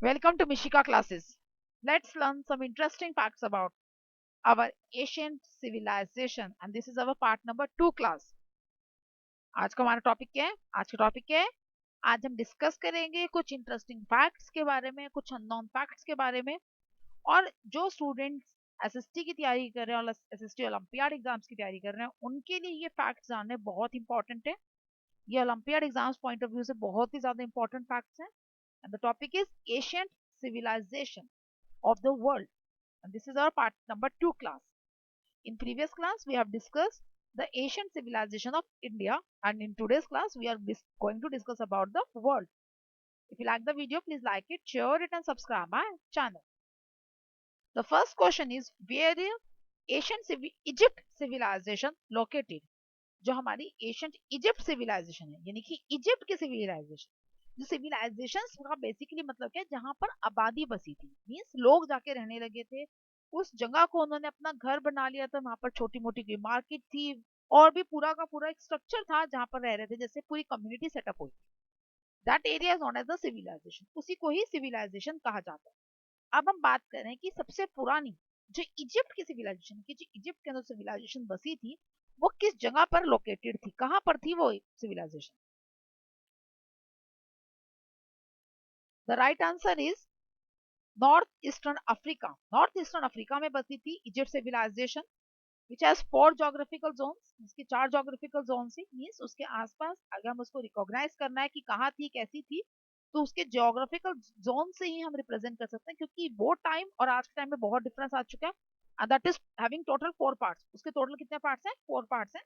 Welcome to Mishika classes. Let's learn some interesting facts about our ancient civilization and this is our part number 2 class. आज का हमारा topic क्या है? आज का टॉपिक क्या है? आज हम डिस्कस करेंगे कुछ इंटरेस्टिंग फैक्ट्स के बारे में, कुछ अननोन फैक्ट्स के बारे में और जो स्टूडेंट्स एसएसटी की तैयारी कर रहे हैं और एसएसटी ओलंपियाड एग्जाम्स की तैयारी कर रहे हैं उनके लिए ये फैक्ट्स जानने बहुत इंपॉर्टेंट है। ये olympiad exams point of view से बहुत ही ज्यादा इंपॉर्टेंट फैक्ट्स हैं and the topic is ancient civilization of the world. And this is our part number 2 class. In previous class, we have discussed the ancient civilization of India, and in today's class, we are going to discuss about the world. If you like the video, please like it, share it, and subscribe my channel. The first question is where is ancient Egypt civilization located? जो हमारी ancient Egypt civilisation है यानी कि Egypt की civilisation जो civilisation का basically मतलब क्या है जहां पर आबादी बसी थी मीन्स लोग जाके रहने लगे थे उस जगह को उन्होंने अपना घर बना लिया था वहां पर छोटी मोटी कोई मार्केट थी और भी पूरा का पूरा एक स्ट्रक्चर था जहां पर रह रहे थे जैसे पूरी कम्युनिटी सेटअप हुई that area is known as the civilization उसी को ही सिविलाइजेशन कहा जाता है। अब हम बात करें कि सबसे पुरानी जो इजिप्ट की सिविलाइजेशन की जो इजिप्ट के अंदर सिविलाइजेशन बसी थी वो किस जगह पर लोकेटेड थी कहां पर थी वो civilization. The right answer is north eastern Africa में बसी थी Egypt civilization which has 4 geographical zones जिसके 4 जोग्राफिकल जोन से मीन्स उसके आसपास अगर हम उसको रिकॉग्नाइज करना है कि कहाँ थी कैसी थी तो उसके जोग्राफिकल जोन से ही हम रिप्रेजेंट कर सकते हैं क्योंकि वो टाइम और आज के टाइम में बहुत डिफरेंस आ चुका है and that is having total 4 parts. उसके टोटल कितने पार्ट्स हैं? 4 parts हैं.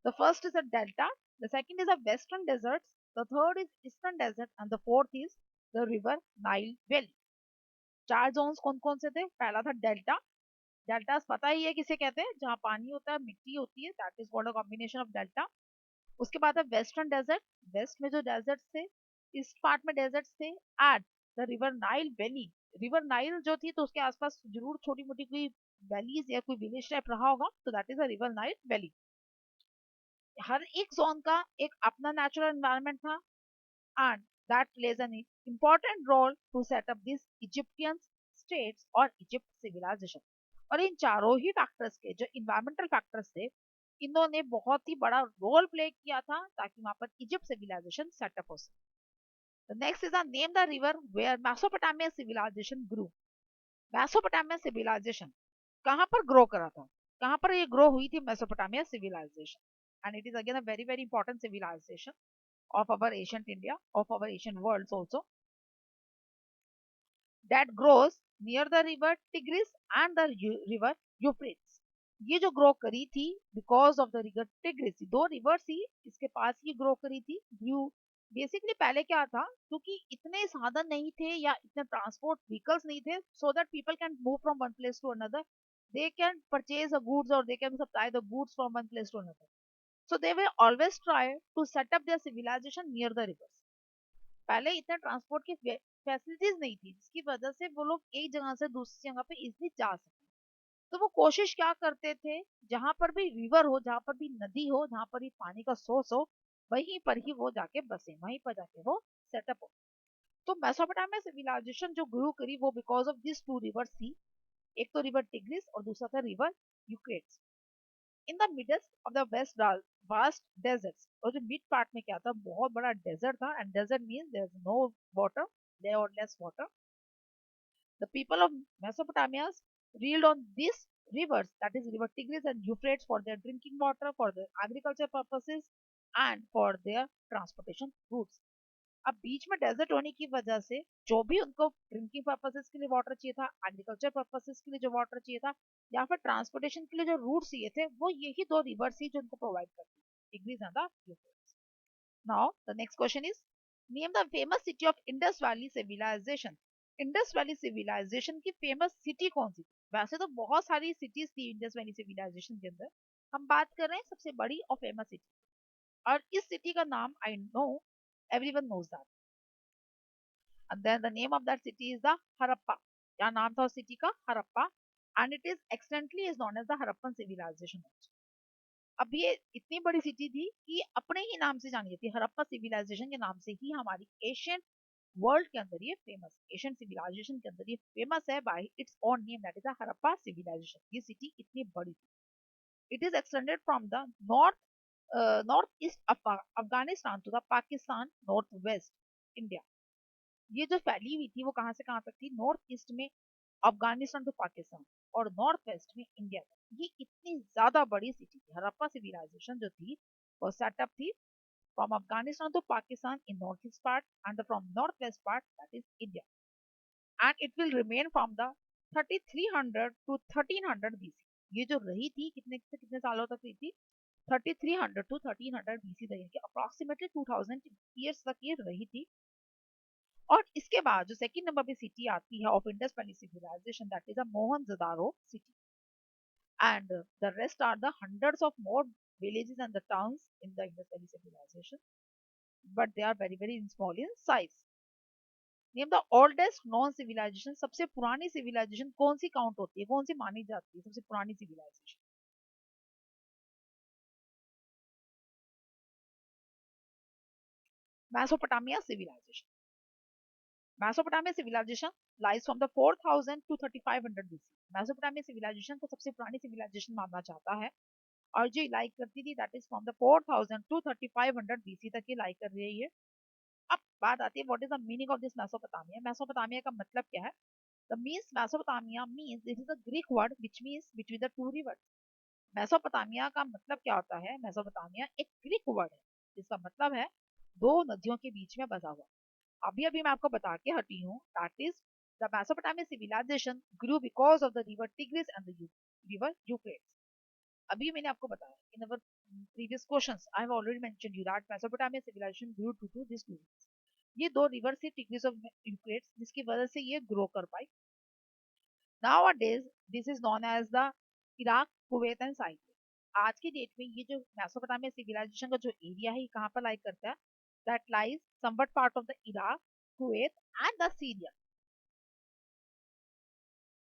The first is a delta, the second is a western desert, the third is eastern desert and the fourth is the river Nile Valley. 4 Jones कौन कौन से थे? पहला था डेल्टा, डेल्टास पता ही है किसे कहते हैं जहां पानी होता है मिट्टी होती है that is called a combination of delta. उसके बाद है वेस्टर्न डेजर्ट, वेस्ट में जो डेजर्ट थे ईस्ट पार्ट में डेजर्ट थे at the river Nile valley. River Nile जो थी तो उसके आसपास जरूर छोटी मोटी कोई वैलीज या कोई विलेज टाइप रहा होगा तो that is a river Nile valley. हर एक जोन का एक अपना नेचुरल एनवायरनमेंट था and that plays an important role to set up this Egyptian states और इजिप्ट सिविलाइजेशन। और इन चारों ही फैक्टर्स के जो इन्वायरमेंटल फैक्टर्स थे इन्होंने बहुत ही बड़ा रोल प्ले किया था ताकि वहां पर इजिप्ट सिविलाइजेशन सेटअप हो सके। The next is a name the river where Mesopotamia civilization grew. Mesopotamia civilization कहाँ पर ग्रो करा था? कहाँ पर ये ग्रो हुई थी Mesopotamia civilization? And it is again a very very important civilization of our ancient India, of our ancient worlds also, that grows near the river Tigris and the river Euphrates. ये जो grow करी थी because of the river Tigris, 2 rivers ही इसके पास ही grow करी थी ग्रू। Basically पहले क्या था क्योंकि इतने साधन नहीं थे या इतने ट्रांसपोर्ट व्हीकल्स नहीं थे so that people can move from one place to another, they can purchase the goods or they can supply the goods from one place to another, so they will always try to set up their civilization near the rivers. पहले इतने transport की facilities नहीं थी जिसकी वजह से वो लोग एक जगह से दूसरी जगह पे इजिली जा सके। तो वो कोशिश क्या करते थे जहां पर भी रिवर हो, जहां पर भी नदी हो, जहां पर भी पानी का सोर्स हो वहीं पर ही वो जाके बसे, वहीं पर जाके वो सेटअप हो। तो मेसोपोटामिया सिविलाइजेशन जो ग्रो करी वो बिकॉज ऑफ दिस 2 रिवर्स थी, एक तो रिवर टिग्रिस और दूसरा था river Euphrates. In the midst of the west vast deserts, और जो मिड पार्ट में क्या था बहुत बड़ा डेजर्ट था and desert means there is no water, there are less water. The people of Mesopotamia relied on these rivers, that is river Tigris and Euphrates, for their drinking water, for their agriculture purposes and for their transportation routes. अब बीच में desert होने की वजह से जो भी उनको drinking purposes के लिए वाटर चाहिए था, एग्रीकल्चर पर्पसेस के लिए जो वाटर चाहिए था या फिर ट्रांसपोर्टेशन के लिए जो रूट चाहिए थे वो यही 2 रिवर्स ही जो उनको प्रोवाइड करती है, Tigris and the Euphrates. Now the next question is name the famous city of Indus valley civilization. Indus valley civilization की फेमस सिटी कौन सी थी? वैसे तो बहुत सारी सिटीज थी इंडस वैली सिविलाइजेशन के अंदर, हम बात कर रहे हैं सबसे बड़ी और फेमस सिटी, और इस सिटी का नाम I know everyone knows that, and then the name of that city is the Harappa. क्या नाम था उस सिटी का? Harappa, and it is extensively is known as the Harappan civilization also. अब ये इतनी बड़ी सिटी थी कि अपने ही नाम से जानी जाती है, हरप्पा सिविलाइजेशन के नाम से ही हमारी एशियन वर्ल्ड के अंदर ये फेमस, एशियन सिविलाइजेशन के अंदर ये फेमस है by its own name, that is Harappa civilization. ये सिटी इतनी बड़ी थी। It is extended from the north east Afghanistan to the Pakistan, north west India. ये जो फैली हुई थी वो कहाँ से कहाँ तक थी? नॉर्थ ईस्ट में अफगानिस्तान टू पाकिस्तान और नॉर्थ वेस्ट में इंडिया तक। ये इतनी ज्यादा बड़ी सिटी थी। हड़प्पा सिविलाइजेशन जो थी वो सेटअप थी from Afghanistan to Pakistan in northeast part and from northwest part, that is India, and it will remain from the 3300 to 1300 BC। ये जो रही थी कितने से कितने सालों तक रही थी? 3300 to 1300 BC तक, यानी अप्रोक्सीमेटली 2000 ईयर्स तक ये रही थी। और इसके बाद जो सेकंड नंबर पे सिटी आती है of Indus valley civilization, that is a Mohenjodaro city, and the rest are the hundreds of more villages and the towns in the Indus Valley civilization, but they are very very small in size। Name the oldest known civilization, सबसे पुरानी civilisation कौन सी count होती है, कौन सी मानी जाती है सबसे पुरानी civilization? Mesopotamia civilization. Mesopotamia civilization lies from the 4000 to 3500 BC. Mesopotamia civilization को सबसे पुरानी सिविलाइजेशन माना जाता है और जो लाइक करती थी that is from the 4000 to 3500 BC तक ये लाइक कर रही है। अब बात आती है what is the meaning of this Mesopotamia. Mesopotamia का मतलब क्या है? The means Mesopotamia means this is a Greek word which means between the two reverse. Mesopotamia का मतलब क्या होता है? मेसोपोटामिया एक ग्रीक वर्ड है जिसका मतलब है दो नदियों के बीच में बसा हुआ। अभी अभी मैं आपको बता के हटी हूँ that is the Mesopotamia civilization grew because of the river Tigris and the river Euphrates. अभी मैंने आपको बताया in our previous questions I have already mentioned you that Mesopotamia civilization grew to to this two. ये दो river से tigris और Euphrates जिसकी वजह से ये ग्रो कर पाई। Nowadays, this is known as the Iraq, Kuwait and Cyprus। आज की डेट में ये जो मेसोपोटामिया सिविलाइजेशन का जो एरिया है ये कहाँ पर लाइक करता है? That lies somewhat part of the Iraq, Kuwait and the Syria.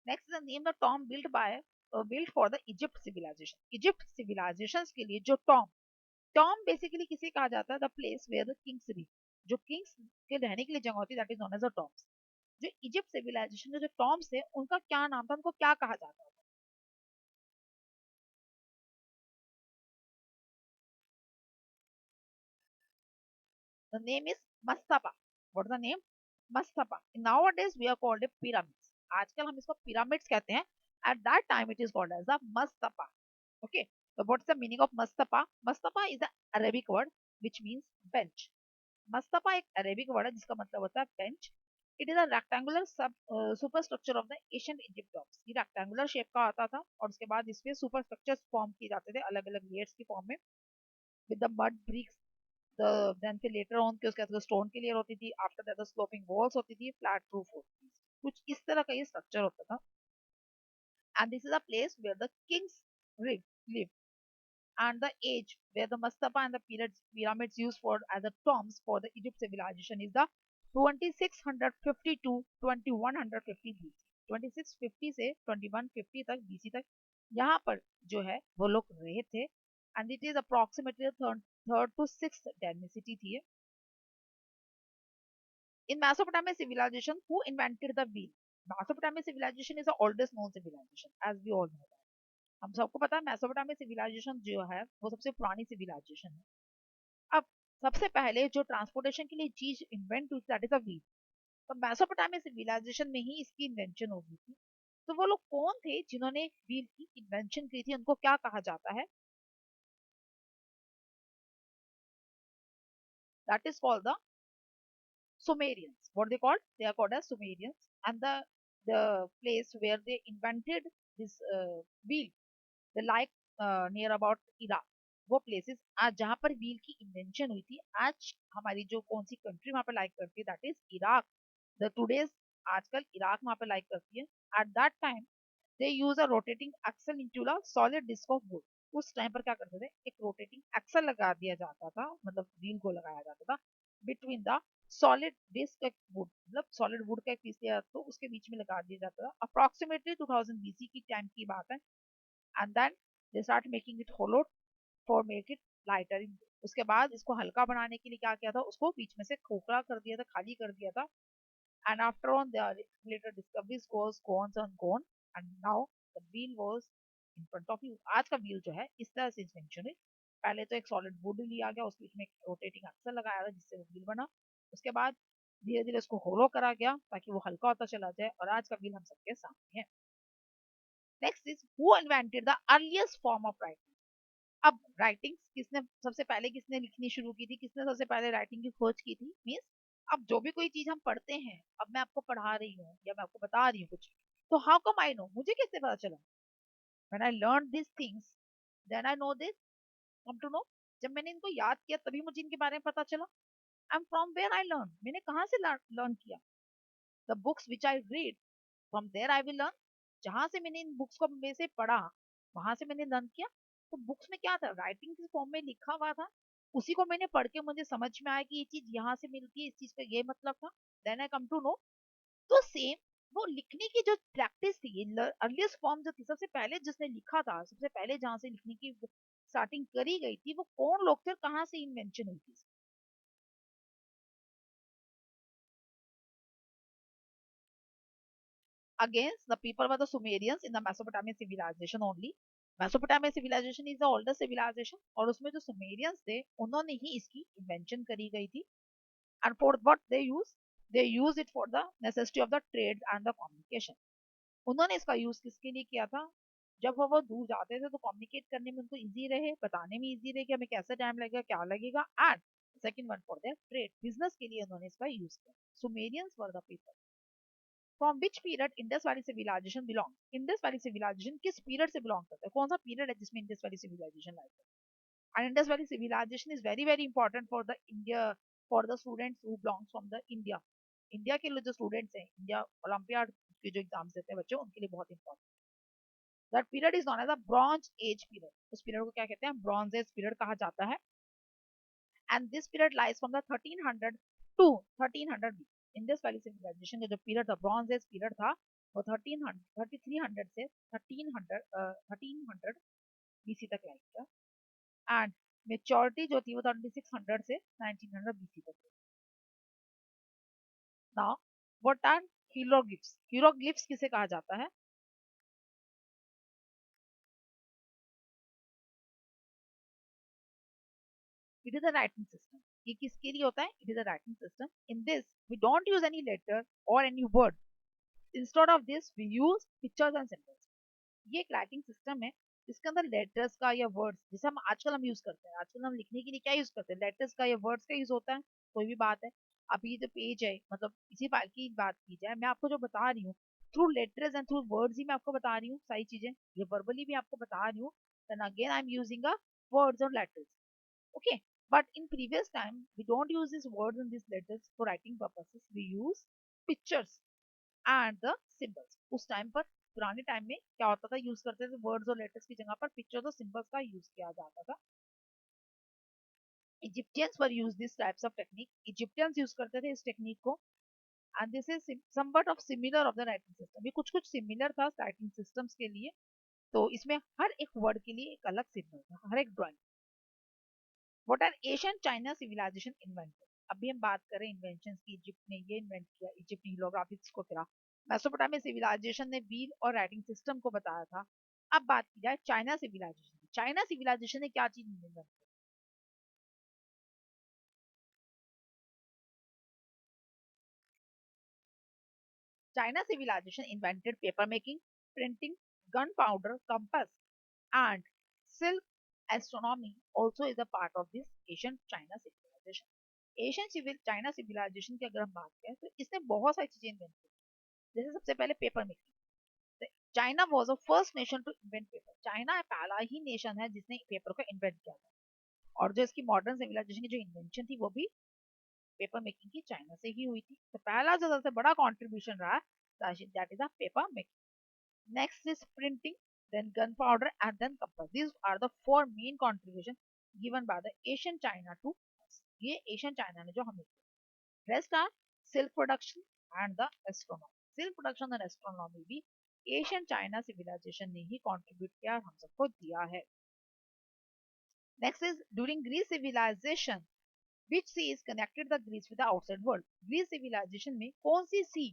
Next the name the tomb built for the Egypt civilization. Egypt civilization के लिए जो टॉम बेसिकली किसे कहा जाता है? The place where the kings live. जो kings के रहने के लिए जगह होती है that is known as the tombs. जो इजिप्ट सिविलाइजेशन के जो टॉम्स थे उनका क्या नाम था, उनको क्या कहा जाता है? The name is Mastapa। What is the name? Mastapa। Nowadays we are called a pyramids। आजकल हम इसको pyramids कहते हैं। At that time it is called as the Mastapa। Okay। So what is the meaning of Mastapa? Mastapa is an Arabic word which means bench। Mastapa एक Arabic word है जिसका मतलब होता है bench। It is a rectangular superstructure of the ancient Egypt tombs। ये rectangular shape का आता था और उसके बाद इसमें superstructures form किए जाते थे अलग अलग layers की form में with the mud bricks। Then फिर लेटर ऑन के उसके बाद स्टोन की लेयर होती थी, आफ्टर दैट स्लोपिंग वॉल्स होती थी, फ्लैट रूफ होती थी। कुछ इस तरह का ये स्ट्रक्चर होता था। And this is a place where the kings live and the age where the mastaba and the pyramids used for as the tombs for the Egypt civilization is the 2650 to 2150 BC। 2650 से 2150 तक BC तक यहाँ पर जो है वो लोग रहे थे। And it is approximately third to six density थी। In Mesopotamia civilization, who invented the wheel? Mesopotamia civilization is the oldest known civilization, as we all know that। हम सबको पता है मेसोपोटामिया सिविलाइजेशन जो है वो सबसे पुरानी सिविलाइजेशन है। अब सबसे पहले जो ट्रांसपोर्टेशन के लिए चीज इन्वेंट हुई दैट इज अ व्हील। तो मेसोपोटामिया सिविलाइजेशन में ही इसकी इन्वेंशन हो गई थी। तो वो लोग कौन थे जिन्होंने व्हील की इन्वेंशन की थी, उनको क्या कहा जाता है? That is called the Sumerians। What they called? They are called as Sumerians, and the place where they invented this wheel, the like near about Iraq। वो प्लेसेस आज जहाँ पर व्हील की इन्वेंशन हुई थी, आज हमारी जो कौन सी कंट्री वहाँ पे लाइक करती है that is Iraq. The today's आजकल इराक वहाँ पे लाइक करती है। At that time they use a rotating axle into the solid disc of wood. उस टाइम पर क्या करते थे, एक रोटेटिंग एक्सल लगा दिया जाता था, मतलब व्हील को लगाया जाता था बिटवीन द सॉलिड डिस्क का वुड, मतलब सॉलिड वुड का एक पीस लिया तो उसके बीच में लगा दिया जाता था। अप्रोक्सीमेटली 2000 BC की टाइम की बात है। And then they start making it hollow for make it lighter in. उसके बाद इसको हल्का बनाने के लिए क्या किया था, उसको बीच में से खोखला कर दिया था, खाली कर दिया था। And after on the later discoveries goes goes on gone and now the wheel was in front of you. आज का व्हील जो है इस तरह से इन्वेंशन है। पहले तो एक सॉलिड वुड लिया गया, उसके बीच में एक रोटेटिंग एक्सल लगाया गया जिससे वो व्हील बना। उसके बाद धीरे धीरे उसको होलो करा गया ताकि वो हल्का होता चला जाए, और आज का व्हील हम सबके सामने है। Next is who invented the earliest form of writing. अब राइटिंग किसने सबसे पहले किसने लिखनी शुरू की थी, किसने सबसे पहले राइटिंग की खोज की थी, मीन्स अब जो भी कोई चीज हम पढ़ते हैं, अब मैं आपको पढ़ा रही हूँ या मैं आपको बता रही हूँ कुछ, तो हाउ कम आई नो, मुझे कैसे पता चला? When I learn this things then I know this, come to know, जब मैंने इनको याद किया तभी मुझे इनके बारे में पता चला। I am from where I learn, मैंने कहाँ से लर्न किया? The books which I read, from there I will learn. जहां से मैंने इन बुक्स को में से पढ़ा, वहां से मैंने लर्न किया। तो बुक्स में क्या था, राइटिंग के फॉर्म में लिखा हुआ था, उसी को मैंने पढ़ के मुझे समझ में आया कि ये चीज यहाँ से मिलती है, इस चीज का ये मतलब था, then I come to know. तो सेम वो लिखने की जो प्रैक्टिस थी, अर्लीस्ट फॉर्म जो थी, सबसे पहले जिसने लिखा था, सबसे पहले जहां से लिखने की स्टार्टिंग करी गई थी, वो कौन लोग थे, कहाँ से इन्वेंशन हुई थी? Against the people were the Sumerians in the Mesopotamian civilization only. Mesopotamian civilization is the oldest civilization, और उसमें जो Sumerians थे उन्होंने ही इसकी इन्वेंशन करी गई थी। And for what they use it for the necessity of the trade and the communication. उन्होंने इसका यूज किसके लिए किया था? जब वो दूर जाते थे तो कम्युनिकेट करने में उनको इजी रहे, बताने में इजी रहे कि हमें कैसे टाइम लगेगा, क्या लगेगा। And second one for their trade, business के लिए उन्होंने इसका यूज किया। Sumerians were the people from which period Indus valley civilization belong. Indus valley civilization किस पीरियड से बिलोंग करता है, कौन सा पीरियड है जिसमें इंडस वैली सिविलाइजेशन लाइक है? And Indus valley civilization is very very important for the India, for the students who belongs from the India. India के लिए जो स्टूडेंट्स हैं, इंडिया ओलंपियाड के जो एग्जाम्स देते हैं बच्चे, उनके लिए बहुत important. That period is known as the bronze age period. उस पीरियड को क्या कहते हैं, ब्रॉन्ज एज पीरियड कहा जाता है। And this period lies from the 1300 to 1300 Indus valley civilization का जो पीरियड था, ब्रॉन्ज एज पीरियड था, वो 1300 से 1300 बीसी तक लाइक किया। एंड मेच्योरिटी जो थी वो 2600 से 1900 बीसी तक थी। Now what are hieroglyphs? Hieroglyphs किसे कहा जाता है? It is a writing system. ये किसके लिए होता है? It is a writing system. In this we don't use any letter or any word, instead of this we use pictures and symbols. ये एक राइटिंग सिस्टम है जिसके अंदर लेटर्स का या वर्ड्स, जैसे हम यूज करते हैं, आजकल हम लिखने के लिए क्या यूज करते हैं, लेटर्स का या वर्ड्स का यूज होता है। कोई भी बात है, अभी जो पेज है, मतलब इसी फाइल की बात की जाए, मैं आपको जो बता रही हूँ through letters and through words ही मैं आपको बता रही हूँ सारी चीजें, ये वर्बली भी आपको बता रही हूँ। Then again I am using a words और letters. Okay, but in previous time we don't use these words and these letters for writing purposes, we use pictures and the symbols। उस time पर, पुराने time में क्या होता था, use करते थे वर्ड्स और लेटर्स की जगह पर पिक्चर्स और सिंबल्स का यूज किया जाता था। Egyptians were use this types of technique, Egyptians use करते थे इस टेक्निक को। And this is somewhat of similar of the writing system, ये कुछ कुछ सिमिलर था राइटिंग सिस्टम्स के लिए। तो इसमें हर एक वर्ड के लिए एक अलग सिंबल था, हर एक drawing. What are Asian China civilization invented? अभी हम बात करें इन्वेंशन की, इजिप्ट ने ये इन्वेंट किया, इजिप्ट ने हीरोग्राफिक्स को करा, मेसोपोटामिया सिविलाइजेशन ने व्हील और राइटिंग सिस्टम को बताया था। अब बात की जाए चाइना सिविलाइजेशन की, चाइना सिविलाइजेशन ने क्या चीज इन्वेंट की? China civilization invented paper making, printing, gun powder, compass and silk. Astronomy also is a part of this Asian China civilization। Asian civil China civilization की अगर हम बात करें तो इसने बहुत सारी चीजें इन्वेंट की। जैसे सबसे पहले paper making, China was a first nation to invent paper. China पहला ही नेशन है जिसने पेपर को इन्वेंट किया था। और जो इसकी मॉडर्न सिविलाइजेशन की जो इन्वेंशन थी वो भी पेपर मेकिंग की चाइना से ही हुई थी। तो पहला जो सबसे बड़ा कॉन्ट्रीब्यूशन रहा that is the paper making. Next is printing, then gunpowder and then compass। These are the four main contribution given by the Asian China to us। ये एशियन चाइना ने जो हमें, rest are silk production and the astronomy. Silk production और astronomy भी Asian China civilization ने ही contribute किया और हम सबको दिया है। Next is during Greece civilization, which sea is connected the Greece with the outside world? Greece civilization में कौन सी सी,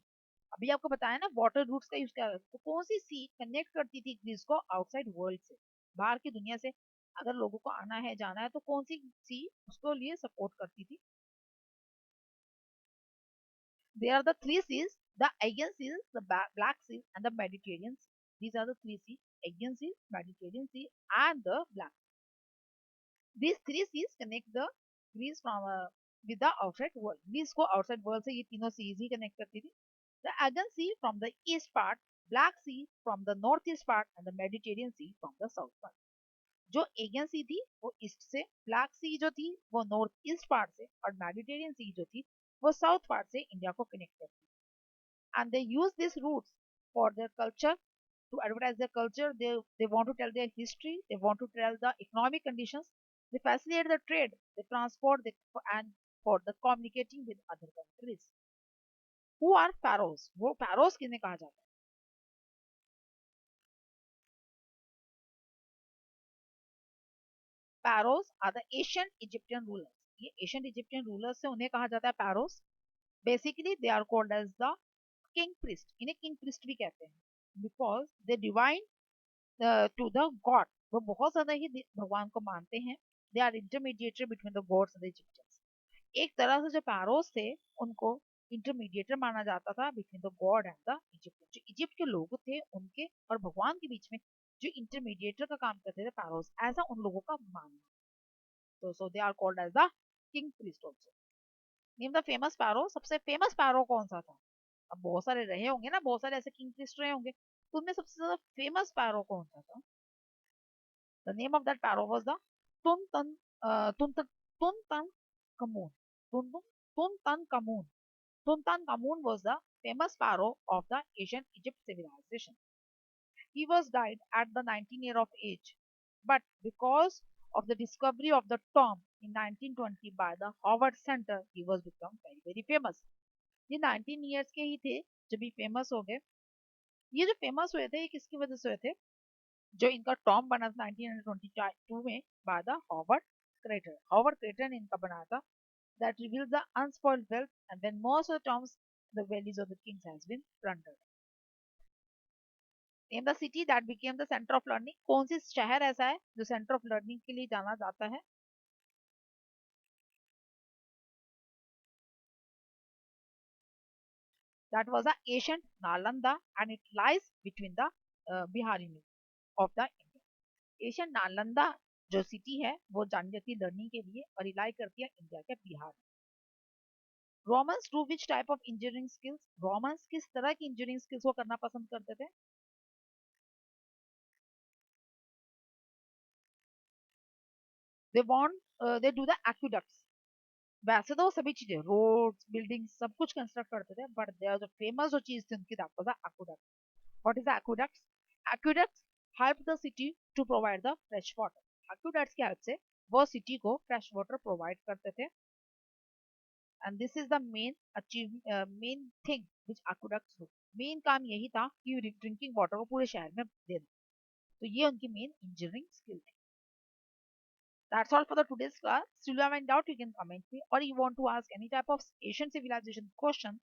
अभी आपको बताया ना वाटर रूट्स का यूज किया, तो कौन सी सी कनेक्ट करती थी ग्रीस को आउटसाइड वर्ल्ड से, बाहर की दुनिया से अगर लोगों को आना है जाना है तो कौन सी सी उसको लिए सपोर्ट करती थी? There are the three seas, the Aegean Sea, the Black Sea, and the Mediterranean Sea. These are the three seas: Aegean Sea, Mediterranean Sea, and the Black. These three seas connect the Greece from with the outside world. Greece को outside world से ये तीनों seas ही connect करती थी. The Aegean Sea from the east part, Black Sea from the northeast part, and the Mediterranean Sea from the south part. जो Asian सी थी वो east से, ब्लैक सी जो थी वो नॉर्थ ईस्ट पार्ट से, और मेडिटेरियन सी जो थी वो साउथ पार्ट से इंडिया को कनेक्ट करती है. And they use this routes for their culture, to advertise their culture. They want to tell their history. They want to tell the economic conditions. They facilitate the trade. They transport and for the communicating with other countries. Who are pharaohs? वो pharaohs किन्हें कहा जाता है? Pharaohs are the ancient Egyptian rulers. ये ancient Egyptian rulers से उन्हें कहा जाता है pharaohs. Basically, they are called as the king priest. इन्हें king priest भी कहते हैं because they divine to the god. वो बहुत ज्यादा ही भगवान को मानते हैं. They are intermediary between the gods and the Egyptians. एक तरह से जो पैरोस थे उनको इंटरमीडिएटर माना जाता था between the God and the Egypt. जो इजिप्ट के लोग थे उनके और भगवान के बीच में जो इंटरमीडिएटर का काम करते थे पैरोस, ऐसा उन लोगों का मानना. तो so they are called as the king priest also. Name the famous pharaoh. सबसे फेमस पैरो कौन सा था? अब बहुत सारे रहे होंगे ना, बहुत सारे ऐसे किंग प्रीस्ट रहे होंगे, तो उनमें सबसे ज्यादा फेमस पैरो कौन सा था? द नेम ऑफ दैट पैरो वाज द तुन तन तुन तुन तन कमून. तुन तुन तन कमून. Tutankhamun was the famous pharaoh of the ancient Egypt civilization. He was died at the 19 year of age, but because of the discovery of the tomb in 1920 by the Howard Center, he was become very famous. ये 19 years के ही थे जब ये famous हो गए. ये जो famous हुए थे ये किसकी वजह से हुए थे? जो इनका टॉम बना था 1922 में by the Howard crater. Howard crater ने इनका बनाया था. That reveals the unspoiled wealth, and when most of the tombs, the valleys of the kings has been plundered. Name the city that became the center of learning. कौन सी शहर ऐसा है जो centre of learning के लिए जाना जाता है? That was the ancient Nalanda, and it lies between the Bihari of the India. Asian Nalanda जो सिटी है वो जानी जाती है लर्निंग के लिए और रिलाई करती है इंडिया के Bihar. Romans do which type of engineering skills? Romans किस तरह की इंजीनियरिंग स्किल्स को करना पसंद करते थे? They want they do the aqueducts. वैसे तो वो सभी चीजें रोड्स बिल्डिंग सब कुछ कंस्ट्रक्ट करते थे, बट देयर जो फेमस जो चीज थी उनकी that was the aqueduct. What is the aqueducts? Aqueducts help the city to provide the fresh water. Aqueducts की हेल्प से वो सिटी को फ्रेश वाटर प्रोवाइड करते थे. And this is the main thing which aqueducts do. Main काम यही था कि ड्रिंकिंग वाटर को पूरे शहर में दे दें. तो ये उनकी मेन इंजीनियरिंग स्किल थी. That's all for the today's class. Still you have any doubt, you can comment me, or you want to ask any type of Asian civilization question,